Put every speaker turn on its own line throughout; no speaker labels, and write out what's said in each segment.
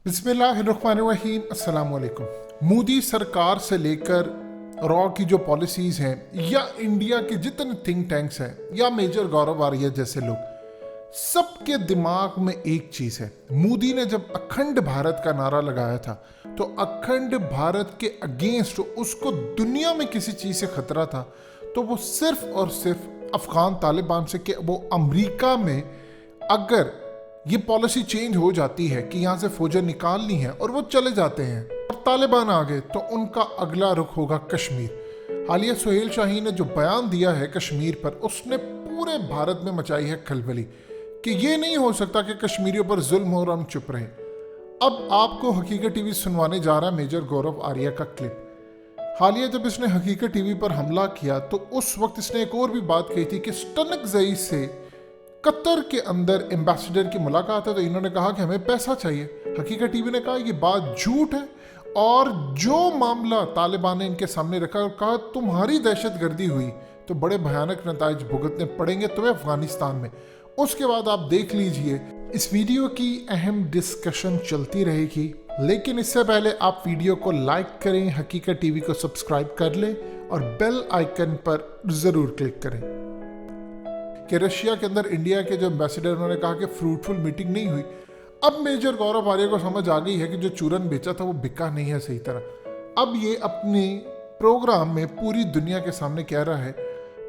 बिस्मिल्लाहिर्रहमानिर्रहीम अस्सलाम वालेकुम। मोदी सरकार से लेकर रॉ की जो पॉलिसीज़ हैं या इंडिया के जितने थिंक टैंक्स हैं या मेजर गौरव आर्य जैसे लोग, सबके दिमाग में एक चीज़ है। मोदी ने जब अखंड भारत का नारा लगाया था तो अखंड भारत के अगेंस्ट उसको दुनिया में किसी चीज़ से खतरा था तो वो सिर्फ और सिर्फ अफगान तालिबान से, कि वो अमेरिका में अगर ये पॉलिसी चेंज हो जाती है कि यहाँ से फौजें निकालनी है और वो चले जाते हैं और तालिबान आ गए तो उनका अगला रुख होगा कश्मीर। हालिया सुहेल शाहीन ने जो बयान दिया है कश्मीर पर, उसने पूरे भारत में मचाई है खलबली कि ये नहीं हो सकता कि कश्मीरियों पर जुल्म हो और हम चुप रहे। अब आपको हकीकत टीवी सुनवाने जा रहा है मेजर गौरव आर्या का क्लिप। हालिया जब इसने हकीकत टीवी पर हमला किया तो उस वक्त इसने एक और भी बात कही थी कि स्टनकज़ई से कतर के अंदर एम्बेसडर की मुलाकात है तो इन्होंने कहा कि हमें पैसा चाहिए। हकीकत टीवी ने कहा ये बात झूठ है और जो मामला तालिबान ने इनके सामने रखा और कहा तुम्हारी दहशतगर्दी हुई तो बड़े भयानक नताइज भुगतने पड़ेंगे तुम्हें अफगानिस्तान में। उसके बाद आप देख लीजिए, इस वीडियो की अहम डिस्कशन चलती रहेगी, लेकिन इससे पहले आप वीडियो को लाइक करें, हकीकत टीवी को सब्सक्राइब कर लें और बेल आइकन पर ज़रूर क्लिक करें। कि रशिया के अंदर इंडिया के जो एम्बेसडर, उन्होंने कहा कि फ्रूटफुल मीटिंग नहीं हुई। अब मेजर गौरव आर्य को समझ आ गई है कि जो चूरन बेचा था वो बिका नहीं है सही तरह। अब ये अपने प्रोग्राम में पूरी दुनिया के सामने कह रहा है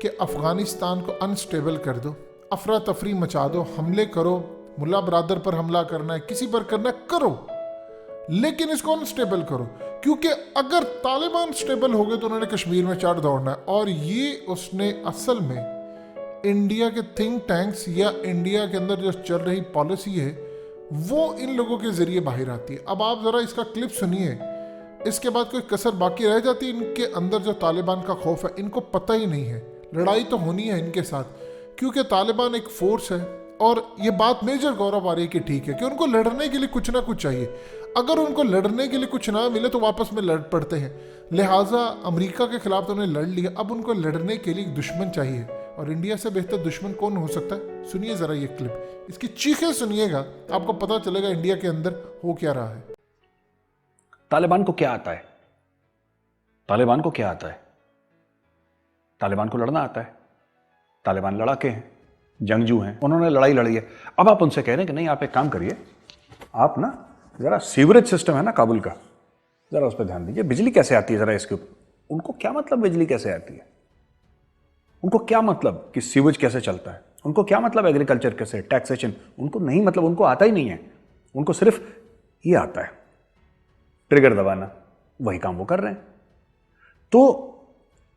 कि अफगानिस्तान को अनस्टेबल कर दो, अफरा तफरी मचा दो, हमले करो, मुल्ला बरादर पर हमला करना है, किसी पर करना है करो, लेकिन इसको अनस्टेबल करो, क्योंकि अगर तालिबान स्टेबल हो गए तो उन्होंने कश्मीर में चढ़ दौड़ना है। और ये उसने असल में इंडिया के थिंक टैंक्स या इंडिया के अंदर जो चल रही पॉलिसी है वो इन लोगों के जरिए बाहर आती है। अब आप ज़रा इसका क्लिप सुनिए, इसके बाद कोई कसर बाकी रह जाती है। इनके अंदर जो तालिबान का खौफ है, इनको पता ही नहीं है, लड़ाई तो होनी है इनके साथ, क्योंकि तालिबान एक फोर्स है। और ये बात मेजर गौरव आ रही कि ठीक है कि उनको लड़ने के लिए कुछ ना कुछ चाहिए, अगर उनको लड़ने के लिए कुछ ना मिले तो वापस में लड़ पड़ते हैं। लिहाजा अमेरिका के खिलाफ तो उन्हें लड़ लिया, अब उनको लड़ने के लिए दुश्मन चाहिए, और इंडिया से बेहतर दुश्मन कौन हो सकता है। सुनिए जरा ये क्लिप, इसकी चीखें सुनिएगा, आपको पता चलेगा इंडिया के अंदर हो क्या रहा है।
तालिबान को क्या आता है? तालिबान को क्या आता है? तालिबान को लड़ना आता है। तालिबान लड़ाके हैं, जंगजू हैं, उन्होंने लड़ाई लड़ी है। अब आप उनसे कह रहे हैं कि नहीं, आप एक काम करिए, आप ना जरा सीवरेज सिस्टम है ना काबुल का, जरा उस पर ध्यान दीजिए, बिजली कैसे आती है जरा इसके ऊपर। उनको क्या मतलब बिजली कैसे आती है? उनको क्या मतलब कि सीवेज कैसे चलता है? उनको क्या मतलब एग्रीकल्चर कैसे, टैक्सेशन? उनको नहीं, मतलब उनको आता ही नहीं है। उनको सिर्फ ये आता है, ट्रिगर दबाना, वही काम वो कर रहे हैं। तो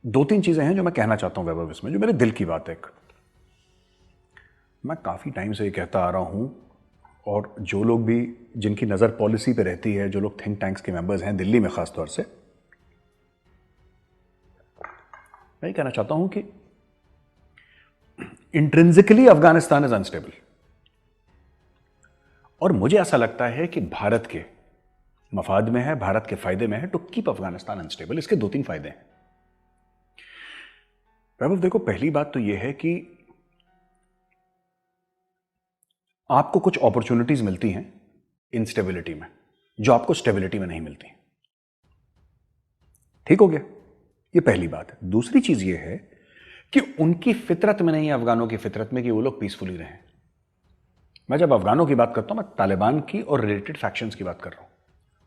दो तीन चीजें हैं जो मैं कहना चाहता हूं वैभव इसमें, जो मेरे दिल की बात है। मैं काफी टाइम से ये कहता आ रहा हूं, और जो लोग भी जिनकी नजर पॉलिसी पे रहती है, जो लोग थिंक टैंक्स के मेंबर्स हैं दिल्ली में खासतौर से, मैं ये कहना चाहता हूं कि इंट्रिंसिकली अफगानिस्तान इज अनस्टेबल। और मुझे ऐसा लगता है कि भारत के मफाद में है, भारत के फायदे में है टू कीप अफगानिस्तान अनस्टेबल। इसके दो तीन फायदे हैं वैभव। देखो, पहली बात तो यह है कि आपको कुछ अपॉर्चुनिटीज मिलती हैं इनस्टेबिलिटी में, जो आपको स्टेबिलिटी में नहीं मिलती। ठीक हो गया, ये पहली बात है। दूसरी चीज यह है कि उनकी फितरत में नहीं है, अफगानों की फितरत में, कि वो लोग पीसफुली रहें। मैं जब अफगानों की बात करता हूं, मैं तालिबान की और रिलेटेड फैक्शंस की बात कर रहा हूं।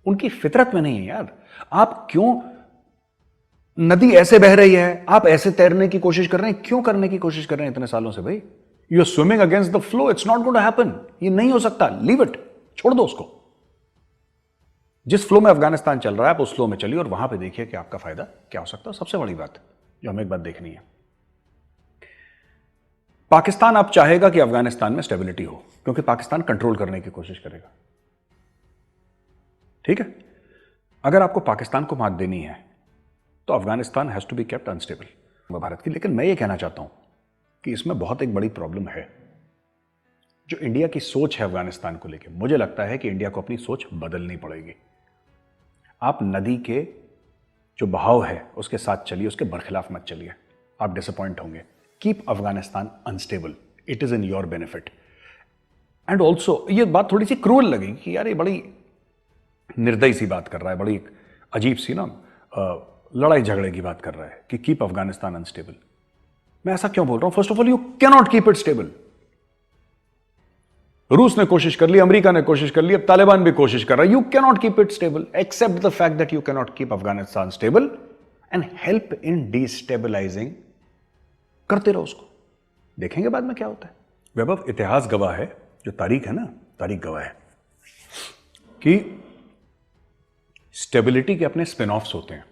उनकी फितरत में नहीं है यार। आप क्यों, नदी ऐसे बह रही है, आप ऐसे तैरने की कोशिश कर रहे हैं, क्यों करने की कोशिश कर रहे हैं इतने सालों से भाई? You are swimming against the flow, it's not going to happen. ये नहीं हो सकता, लीव इट, छोड़ दो उसको। जिस फ्लो में अफगानिस्तान चल रहा है आप उस फ्लो में चलिए, और वहां पे देखिए कि आपका फायदा क्या हो सकता है। सबसे बड़ी बात जो हमें एक बात देखनी है, पाकिस्तान अब चाहेगा कि अफगानिस्तान में स्टेबिलिटी हो, क्योंकि पाकिस्तान कंट्रोल करने की कोशिश करेगा। ठीक है, अगर आपको पाकिस्तान को मात देनी है तो Afghanistan has to be kept unstable Bharat की। लेकिन मैं ये कहना चाहता हूं कि इसमें बहुत एक बड़ी प्रॉब्लम है, जो इंडिया की सोच है अफगानिस्तान को लेकर। मुझे लगता है कि इंडिया को अपनी सोच बदलनी पड़ेगी। आप नदी के जो बहाव है उसके साथ चलिए, उसके बरखिलाफ मत चलिए, आप डिसअपॉइंट होंगे। Keep Afghanistan unstable, it is in your benefit. And also, ये बात थोड़ी सी क्रूअल लगेगी कि यार ये बड़ी निर्दयी सी बात कर रहा है, बड़ी एक अजीब सी ना लड़ाई झगड़े की बात कर रहा है कि कीप अफगानिस्तान अनस्टेबल। मैं ऐसा क्यों बोल रहा हूं? First of all, you can not keep it stable. रूस ने कोशिश कर ली, अमेरिका ने कोशिश कर ली, अब तालिबान भी कोशिश कर रहा है। You can not keep it stable except the fact that you can not keep Afghanistan stable and help in destabilizing. करते रहो उसको, देखेंगे बाद में क्या होता है। वैभव, इतिहास गवाह है, जो तारीख है ना, तारीख गवाह है कि स्टेबिलिटी के अपने स्पिन ऑफ्स होते हैं।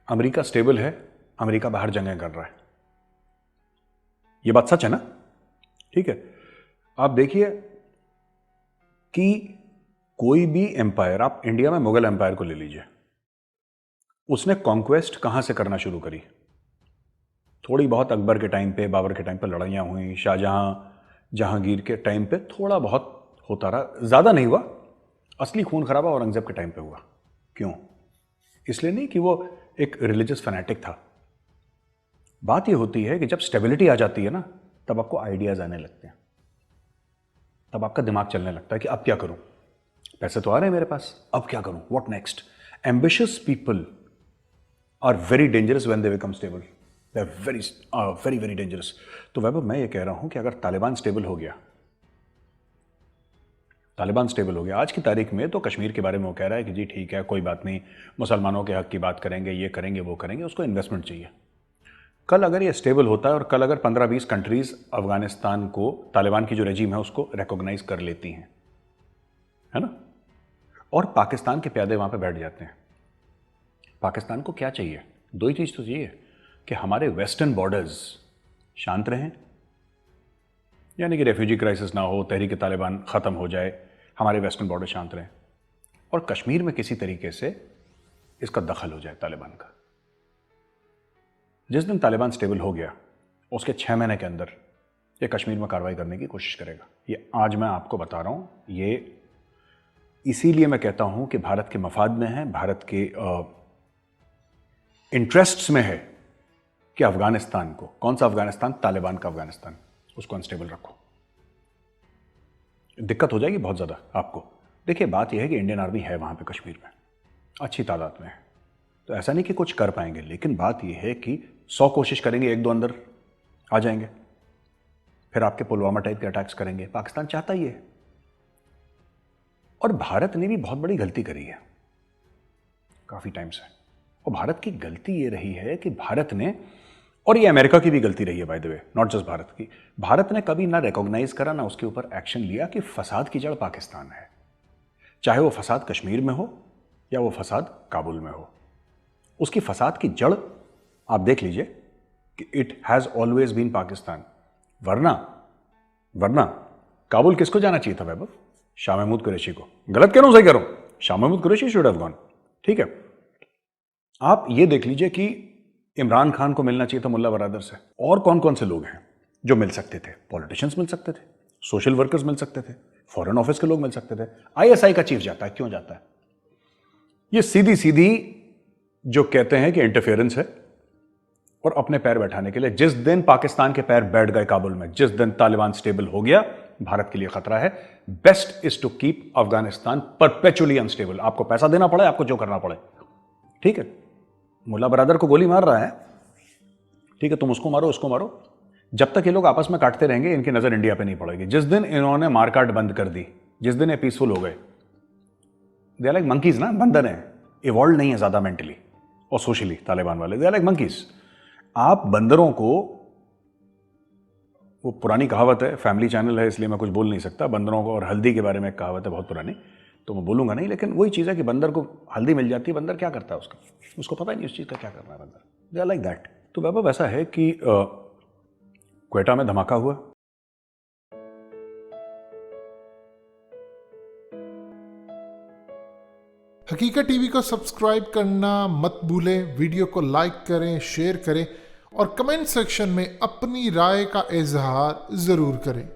अमेरिका स्टेबल है, अमेरिका बाहर जंगें कर रहा है, यह बात सच है ना? ठीक है, आप देखिए कि कोई भी एम्पायर, आप इंडिया में मुगल एम्पायर को ले लीजिए, उसने कॉन्क्वेस्ट कहां से करना शुरू करी? थोड़ी बहुत अकबर के टाइम पे, बाबर के टाइम पे लड़ाइयां हुई, शाहजहां, जहांगीर के टाइम पे थोड़ा बहुत होता रहा, ज्यादा नहीं हुआ। असली खून खराबा औरंगजेब के टाइम पे हुआ। क्यों? इसलिए नहीं कि वो एक रिलीजियस फैनेटिक था। बात ये होती है कि जब स्टेबिलिटी आ जाती है ना, तब आपको आइडियाज आने लगते हैं, तब आपका दिमाग चलने लगता है कि अब क्या करूं, पैसे तो आ रहे हैं मेरे पास, अब क्या करूं, what next. Ambitious people are very dangerous when they become stable, they are very very dangerous. तो वैभव, मैं ये कह रहा हूं कि अगर तालिबान स्टेबल हो गया, तालिबान स्टेबल हो गया, आज की तारीख में तो कश्मीर के बारे में वो कह रहा है कि जी ठीक है, कोई बात नहीं, मुसलमानों के हक की बात करेंगे, ये करेंगे, वो करेंगे, उसको इन्वेस्टमेंट चाहिए। कल अगर ये स्टेबल होता है और कल अगर 15-20 कंट्रीज अफगानिस्तान को, तालिबान की जो रेजिम है उसको रिकॉग्नाइज कर लेती हैं, है ना, और पाकिस्तान के प्यादे वहां पे बैठ जाते हैं, पाकिस्तान को क्या चाहिए? दो ही चीज तो चाहिए कि हमारे वेस्टर्न बॉर्डर्स शांत रहें, यानी कि रेफ्यूजी क्राइसिस ना हो, तहरीक तालिबान खत्म हो जाए, हमारे वेस्टर्न बॉर्डर शांत रहें, और कश्मीर में किसी तरीके से इसका दखल हो जाए तालिबान का। जिस दिन तालिबान स्टेबल हो गया, उसके 6 महीने के अंदर ये कश्मीर में कार्रवाई करने की कोशिश करेगा। ये आज मैं आपको बता रहा हूं, ये इसीलिए मैं कहता हूं कि भारत के मफाद में है, भारत के इंटरेस्ट्स में है कि अफगानिस्तान को, कौन सा अफगानिस्तान? तालिबान का अफगानिस्तान, उसको अनस्टेबल रखो। दिक्कत हो जाएगी बहुत ज्यादा आपको। देखिए, बात यह है कि इंडियन आर्मी है वहां पे कश्मीर में, अच्छी तादाद में है, तो ऐसा नहीं कि कुछ कर पाएंगे, लेकिन बात यह है कि 100 कोशिश करेंगे, 1-2 अंदर आ जाएंगे, फिर आपके पुलवामा टाइप के अटैक्स करेंगे। पाकिस्तान चाहता ही है, और भारत ने भी बहुत बड़ी गलती करी है काफी टाइम से, और भारत की गलती ये रही है कि भारत ने, और ये अमेरिका की भी गलती रही है by the way, not just Bharat की, भारत ने कभी ना रिकॉग्नाइज करा, ना उसके ऊपर एक्शन लिया कि फसाद की जड़ पाकिस्तान है, चाहे वो फसाद कश्मीर में हो या वो फसाद काबुल में हो। उसकी फसाद की जड़ आप देख लीजिए कि it has always been Pakistan. वरना काबुल किसको जाना चाहिए था वैभव? शाह महमूद कुरैशी को। गलत कह रहा हूं, सही कह रहा हूं? Shah Mahmood Qureshi should have gone. ठीक है, आप ये देख लीजिए कि इमरान खान को मिलना चाहिए था मुल्ला बरादर से। और कौन कौन से लोग हैं जो मिल सकते थे? पॉलिटिशियंस मिल सकते थे, सोशल वर्कर्स मिल सकते थे, फॉरेन ऑफिस के लोग मिल सकते थे। आईएसआई का चीफ जाता है, क्यों जाता है? ये सीधी सीधी जो कहते हैं कि इंटरफेरेंस है, और अपने पैर बैठाने के लिए। जिस दिन पाकिस्तान के पैर बैठ गए काबुल में, जिस दिन तालिबान स्टेबल हो गया, भारत के लिए खतरा है। Best is to keep Afghanistan perpetually unstable. आपको पैसा देना पड़े, आपको जो करना पड़े, ठीक है। मुल्ला बरादर को गोली मार रहा है, ठीक है, तुम उसको मारो, उसको मारो। जब तक ये लोग आपस में काटते रहेंगे, इनकी नजर इंडिया पे नहीं पड़ेगी। जिस दिन इन्होंने मारकाट बंद कर दी, जिस दिन ये पीसफुल हो गए, दे आर लाइक मंकीज ना, बंदर हैं, इवॉल्व नहीं है ज्यादा मेंटली और सोशली। तालिबान वाले दे आर लाइक मंकीज। आप बंदरों को, वो पुरानी कहावत है, फैमिली चैनल है इसलिए मैं कुछ बोल नहीं सकता, बंदरों को और हल्दी के बारे में एक कहावत है बहुत पुरानी, तो मैं बोलूंगा नहीं, लेकिन वही चीज़ है कि बंदर को हल्दी मिल जाती है, बंदर क्या करता है उसको पता ही नहीं उस चीज़ का क्या करना है बंदर। They are like that. तो वैभव ऐसा है कि क्वेटा में धमाका हुआ,
हकीकत टीवी को सब्सक्राइब करना मत भूलें, वीडियो को लाइक करें, शेयर करें और कमेंट सेक्शन में अपनी राय का इजहार जरूर करें।